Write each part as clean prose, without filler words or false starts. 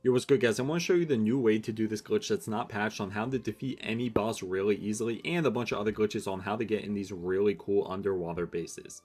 Yo, what's good guys? I want to show you the new way to do this glitch that's not patched on how to defeat any boss really easily and a bunch of other glitches on how to get in these really cool underwater bases.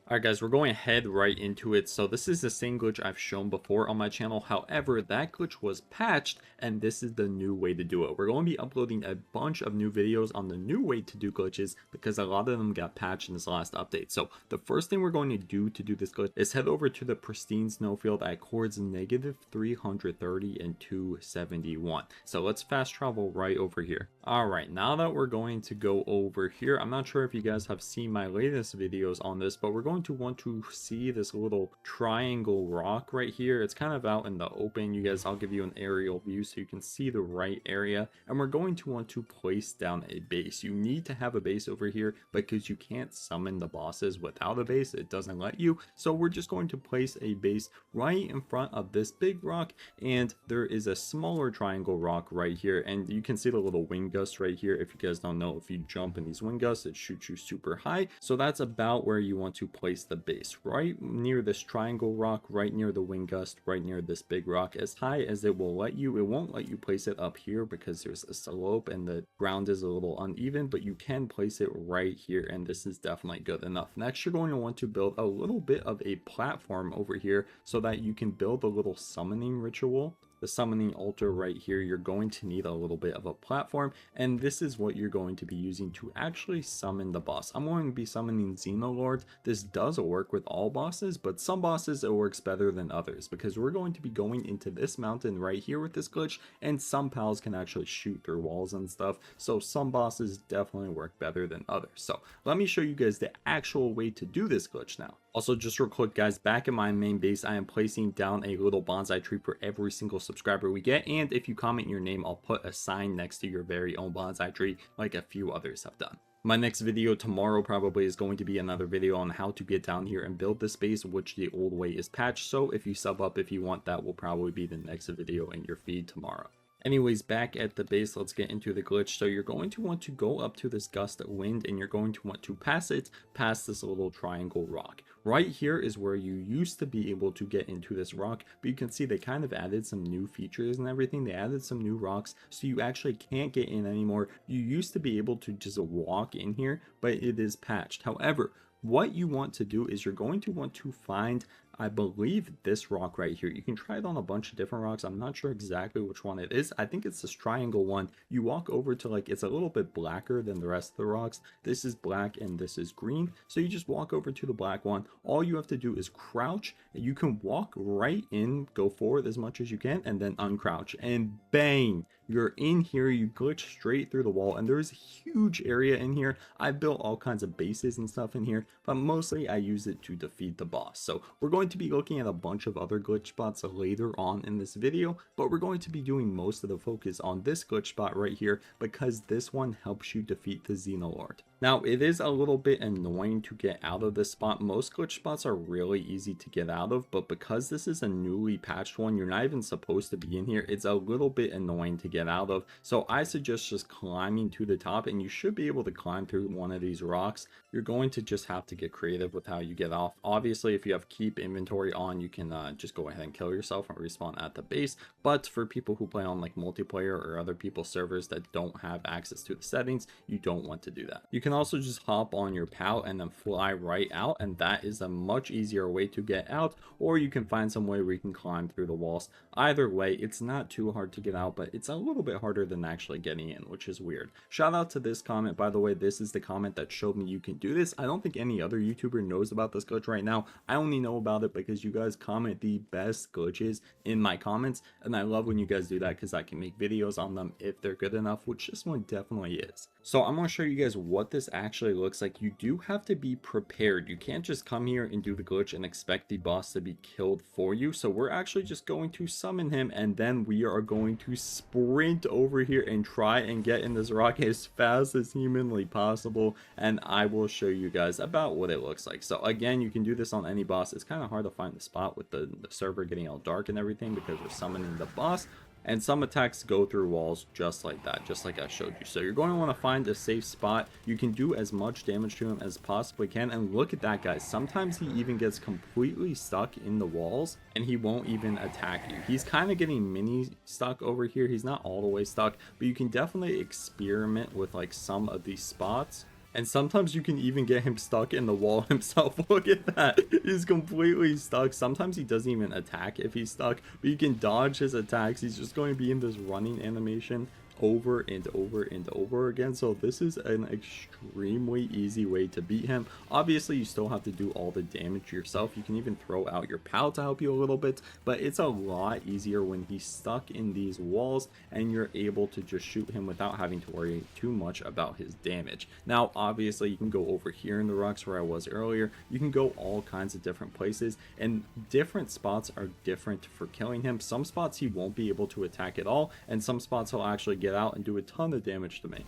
Alright guys, we're going ahead right into it. So this is the same glitch I've shown before on my channel. However, that glitch was patched and this is the new way to do it. We're going to be uploading a bunch of new videos on the new way to do glitches because a lot of them got patched in this last update. So the first thing we're going to do this glitch is head over to the pristine snowfield at chords -330 and 271. So let's fast travel right over here. Alright, now that we're going to go over here, I'm not sure if you guys have seen my latest videos on this, but we're going to want to see this little triangle rock right here. It's kind of out in the open. You guys, I'll give you an aerial view so you can see the right area, and we're going to want to place down a base. You need to have a base over here because you can't summon the bosses without a base. It doesn't let you. So we're just going to place a base right in front of this big rock, and there is a smaller triangle rock right here, and you can see the little wind gust right here. If you guys don't know, if you jump in these wind gusts, it shoots you super high. So that's about where you want to place the base, right near this triangle rock, right near the wind gust, right near this big rock, as high as it will let you. It won't let you place it up here because there's a slope and the ground is a little uneven, but you can place it right here, and this is definitely good enough. Next, you're going to want to build a little bit of a platform over here so that you can build a little summoning ritual. The summoning altar right here, you're going to need a little bit of a platform, and this is what you're going to be using to actually summon the boss. I'm going to be summoning Xenolord. This does work with all bosses, but some bosses it works better than others because we're going to be going into this mountain right here with this glitch, and some pals can actually shoot through walls and stuff, so some bosses definitely work better than others. So let me show you guys the actual way to do this glitch now. Also, just real quick guys, back in my main base, I am placing down a little bonsai tree for every single subscriber we get, and if you comment your name, I'll put a sign next to your very own bonsai tree like a few others have done. My next video tomorrow probably is going to be another video on how to get down here and build this base, which the old way is patched, so if you sub up if you want, that will probably be the next video in your feed tomorrow. Anyways, back at the base, let's get into the glitch. So you're going to want to go up to this gust of wind, and you're going to want to pass it past this little triangle rock. Right here is where you used to be able to get into this rock, but you can see they kind of added some new features and everything. They added some new rocks, so you actually can't get in anymore. You used to be able to just walk in here, but it is patched. However, what you want to do is you're going to want to find, I believe, this rock right here. You can try it on a bunch of different rocks. I'm not sure exactly which one it is. I think it's this triangle one. You walk over to, like, it's a little bit blacker than the rest of the rocks. This is black and this is green. So you just walk over to the black one. All you have to do is crouch. You can walk right in, go forward as much as you can, and then uncrouch. And bang! You're in here. You glitch straight through the wall, and there's a huge area in here. I built all kinds of bases and stuff in here, but mostly I use it to defeat the boss. So we're going to be looking at a bunch of other glitch spots later on in this video, but we're going to be doing most of the focus on this glitch spot right here because this one helps you defeat the Xenolord. Now, it is a little bit annoying to get out of this spot. Most glitch spots are really easy to get out of, but because this is a newly patched one, you're not even supposed to be in here. It's a little bit annoying to get out of. So I suggest just climbing to the top, and you should be able to climb through one of these rocks. You're going to just have to get creative with how you get off. Obviously, if you have keep inventory on, you can just go ahead and kill yourself and respawn at the base. But for people who play on like multiplayer or other people's servers that don't have access to the settings, you don't want to do that. You can also just hop on your pal and then fly right out, and that is a much easier way to get out, or you can find some way where you can climb through the walls. Either way, it's not too hard to get out, but it's a little bit harder than actually getting in, which is weird. Shout out to this comment, by the way. This is the comment that showed me you can do this. I don't think any other YouTuber knows about this glitch right now. I only know about it because you guys comment the best glitches in my comments, and I love when you guys do that because I can make videos on them if they're good enough, which this one definitely is. So I'm going to show you guys what this actually looks like. You do have to be prepared. You can't just come here and do the glitch and expect the boss to be killed for you. So we're actually just going to summon him, and then we are going to sprint over here and try and get in this rock as fast as humanly possible, and I will show you guys about what it looks like. So again, you can do this on any boss. It's kind of hard to find the spot with the server getting all dark and everything because we're summoning the boss, and some attacks go through walls just like that, just like I showed you. So you're going to want to find a safe spot. You can do as much damage to him as possibly can, and look at that, guys. Sometimes he even gets completely stuck in the walls and he won't even attack you. He's kind of getting mini stuck over here. He's not all the way stuck, but you can definitely experiment with like some of these spots. And sometimes you can even get him stuck in the wall himself. Look at that. He's completely stuck. Sometimes he doesn't even attack if he's stuck, but you can dodge his attacks. He's just going to be in this running animation over and over and over again. So this is an extremely easy way to beat him. Obviously, you still have to do all the damage yourself. You can even throw out your pal to help you a little bit, but it's a lot easier when he's stuck in these walls and you're able to just shoot him without having to worry too much about his damage. Now, obviously, you can go over here in the rocks where I was earlier. You can go all kinds of different places, and different spots are different for killing him. Some spots he won't be able to attack at all, and some spots he'll actually get out and do a ton of damage to me.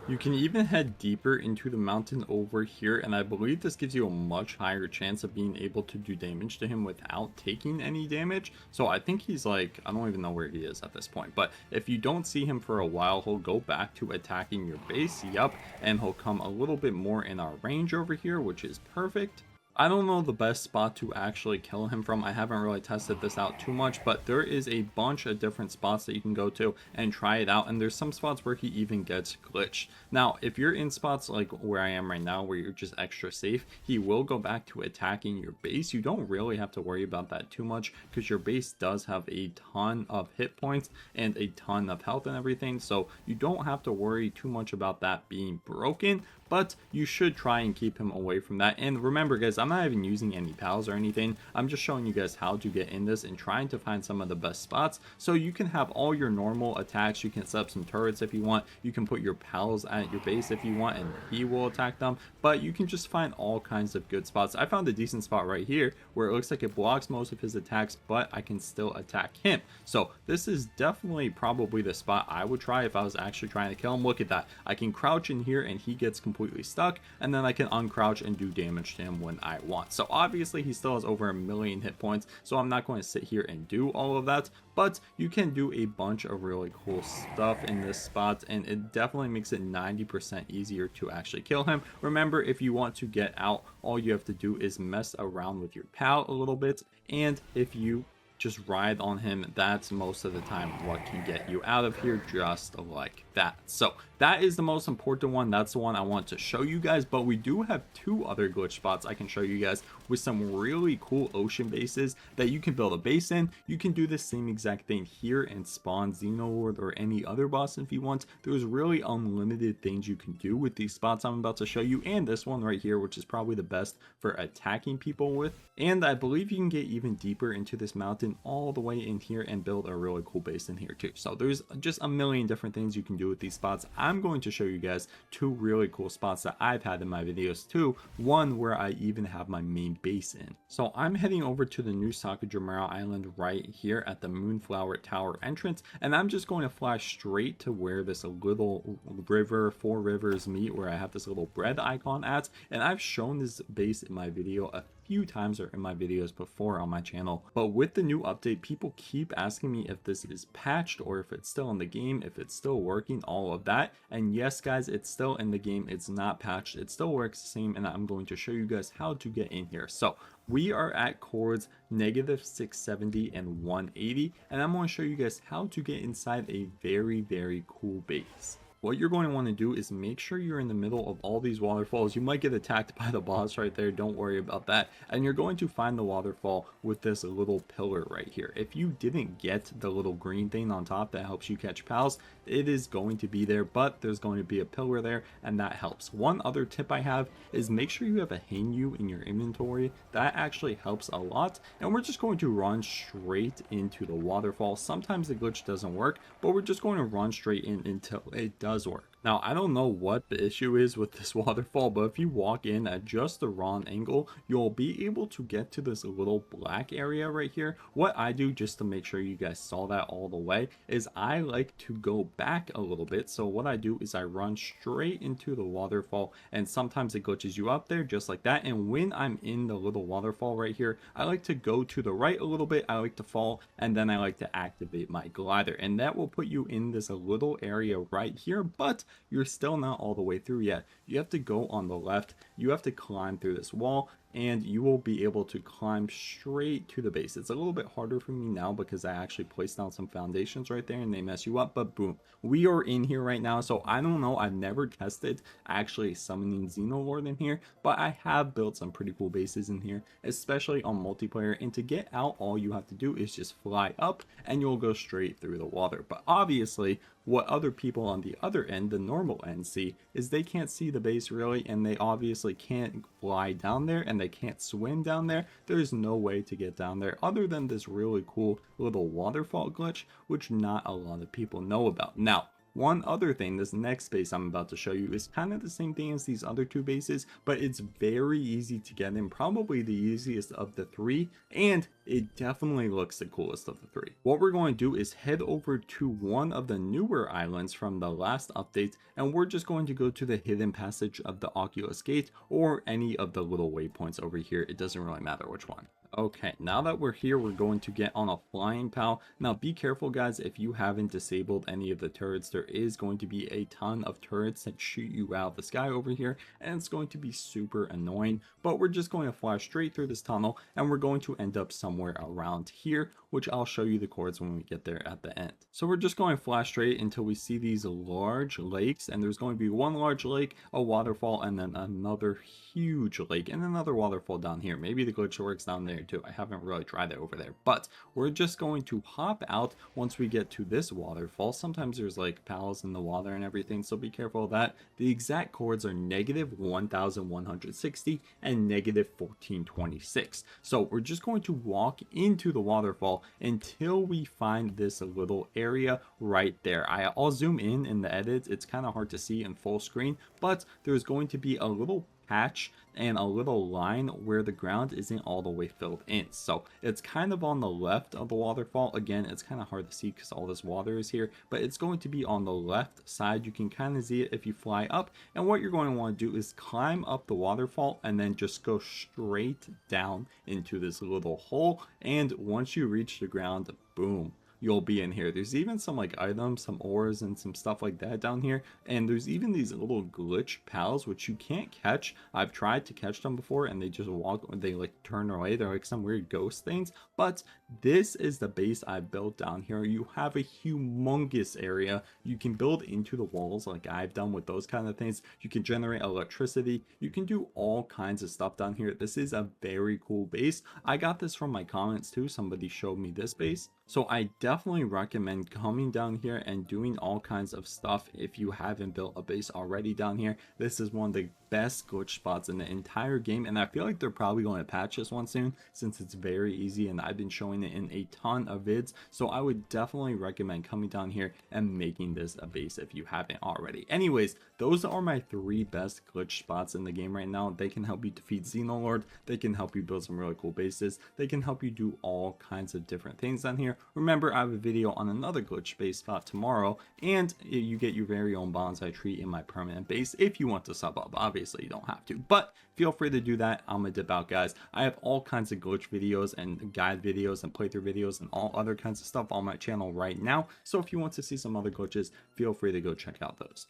You can even head deeper into the mountain over here, and I believe this gives you a much higher chance of being able to do damage to him without taking any damage. So I think he's like, I don't even know where he is at this point, but if you don't see him for a while, he'll go back to attacking your base, yup, and he'll come a little bit more in our range over here, which is perfect. I don't know the best spot to actually kill him from. I haven't really tested this out too much, but there is a bunch of different spots that you can go to and try it out, and there's some spots where he even gets glitched. Now, if you're in spots like where I am right now, where you're just extra safe, he will go back to attacking your base. You don't really have to worry about that too much because your base does have a ton of hit points and a ton of health and everything, so you don't have to worry too much about that being broken, but you should try and keep him away from that. And remember, guys, I'm not even using any pals or anything. I'm just showing you guys how to get in this and trying to find some of the best spots so you can have all your normal attacks. You can set up some turrets if you want. You can put your pals at your base if you want and he will attack them, but you can just find all kinds of good spots. I found a decent spot right here where it looks like it blocks most of his attacks, but I can still attack him. So this is definitely probably the spot I would try if I was actually trying to kill him. Look at that. I can crouch in here and he gets completely stuck, and then I can uncrouch and do damage to him when I want. So obviously he still has over 1,000,000 hit points, so I'm not going to sit here and do all of that, but you can do a bunch of really cool stuff in this spot, and it definitely makes it 90% easier to actually kill him. Remember, if you want to get out, all you have to do is mess around with your pal a little bit, and if you just ride on him, that's most of the time what can get you out of here, just like that. So that is the most important one. That's the one I want to show you guys, but we do have two other glitch spots I can show you guys with some really cool ocean bases that you can build a base in. You can do the same exact thing here and spawn Xenolord or any other boss if you want. There's really unlimited things you can do with these spots I'm about to show you, and this one right here, which is probably the best for attacking people with. And I believe you can get even deeper into this mountain all the way in here and build a really cool base in here too. So there's just a million different things you can do with these spots. I'm going to show you guys two really cool spots that I've had in my videos too. One where I even have my main base in. So I'm heading over to the new Sakajimura Island right here at the Moonflower Tower entrance, and I'm just going to fly straight to where this little river, 4 rivers meet, where I have this little bread icon at, and I've shown this base in my video a few times or in my videos before on my channel, but with the new update, people keep asking me if this is patched or if it's still in the game, if it's still working, all of that. And yes, guys, it's still in the game. It's not patched. It still works the same, and I'm going to show you guys how to get in here. So we are at chords -670 and 180, and I'm going to show you guys how to get inside a very cool base. What you're going to want to do is make sure you're in the middle of all these waterfalls. You might get attacked by the boss right there, don't worry about that. And you're going to find the waterfall with this little pillar right here. If you didn't get the little green thing on top that helps you catch pals, it is going to be there, but there's going to be a pillar there, and that helps. One other tip I have is make sure you have a Hanyu in your inventory. That actually helps a lot. And we're just going to run straight into the waterfall. Sometimes the glitch doesn't work, but we're just going to run straight in until it does work. Now, I don't know what the issue is with this waterfall, but if you walk in at just the wrong angle, you'll be able to get to this little black area right here. What I do, just to make sure you guys saw that all the way, is I like to go back a little bit. So what I do is I run straight into the waterfall, and sometimes it glitches you up there just like that. And when I'm in the little waterfall right here, I like to go to the right a little bit, I like to fall, and then I like to activate my glider, and that will put you in this little area right here. But you're still not all the way through yet. You have to go on the left, you have to climb through this wall, and you will be able to climb straight to the base. It's a little bit harder for me now because I actually placed down some foundations right there and they mess you up, but boom, we are in here right now. So I don't know, I've never tested actually summoning Xenolord in here, but I have built some pretty cool bases in here, especially on multiplayer. And to get out, all you have to do is just fly up and you'll go straight through the water. But obviously, what other people on the other end, the normal end, see is they can't see the base really, and they obviously can't fly down there and they can't swim down there. There's no way to get down there other than this really cool little waterfall glitch, which not a lot of people know about. Now, one other thing, this next base I'm about to show you is kind of the same thing as these other two bases, but it's very easy to get in, probably the easiest of the three, and it definitely looks the coolest of the three. What we're going to do is head over to one of the newer islands from the last update, and we're just going to go to the hidden passage of the Oculus Gate, or any of the little waypoints over here. It doesn't really matter which one. Okay, now that we're here, we're going to get on a flying pal. Now be careful guys, if you haven't disabled any of the turrets, there is going to be a ton of turrets that shoot you out of the sky over here, and it's going to be super annoying. But we're just going to fly straight through this tunnel, and we're going to end up somewhere around here, which I'll show you the coords when we get there at the end. So we're just going to fly straight until we see these large lakes, and there's going to be one large lake, a waterfall, and then another huge lake, and another waterfall down here. Maybe the glitch works down there too. I haven't really tried it over there, but we're just going to hop out once we get to this waterfall. Sometimes there's like pals in the water and everything, so be careful of that. The exact coords are negative 1160 and negative 1426. So we're just going to walk into the waterfall until we find this little area right there. I'll zoom in the edits. It's kind of hard to see in full screen, but there's going to be a little patch and a little line where the ground isn't all the way filled in. So it's kind of on the left of the waterfall. Again, it's kind of hard to see because all this water is here, but it's going to be on the left side. You can kind of see it if you fly up, and what you're going to want to do is climb up the waterfall and then just go straight down into this little hole, and once you reach the ground, boom, you'll be in here. There's even some like items, some ores and some stuff like that down here, and there's even these little glitch pals which you can't catch. I've tried to catch them before and they just walk, they like turn away. They're like some weird ghost things, but this is the base I built down here. You have a humongous area. You can build into the walls like I've done with those kind of things. You can generate electricity. You can do all kinds of stuff down here. This is a very cool base. I got this from my comments too. Somebody showed me this base. So I definitely recommend coming down here and doing all kinds of stuff if you haven't built a base already down here. This is one of the best glitch spots in the entire game, and I feel like they're probably going to patch this one soon since it's very easy and I've been showing it in a ton of vids. So I would definitely recommend coming down here and making this a base if you haven't already. Anyways, those are my 3 best glitch spots in the game right now. They can help you defeat Xenolord, they can help you build some really cool bases, they can help you do all kinds of different things down here. Remember, I have a video on another glitch base spot tomorrow, and you get your very own bonsai tree in my permanent base if you want to sub up. Obviously you don't have to, but feel free to do that. I'm gonna dip out guys. I have all kinds of glitch videos and guide videos and playthrough videos and all other kinds of stuff on my channel right now, so if you want to see some other glitches, feel free to go check out those.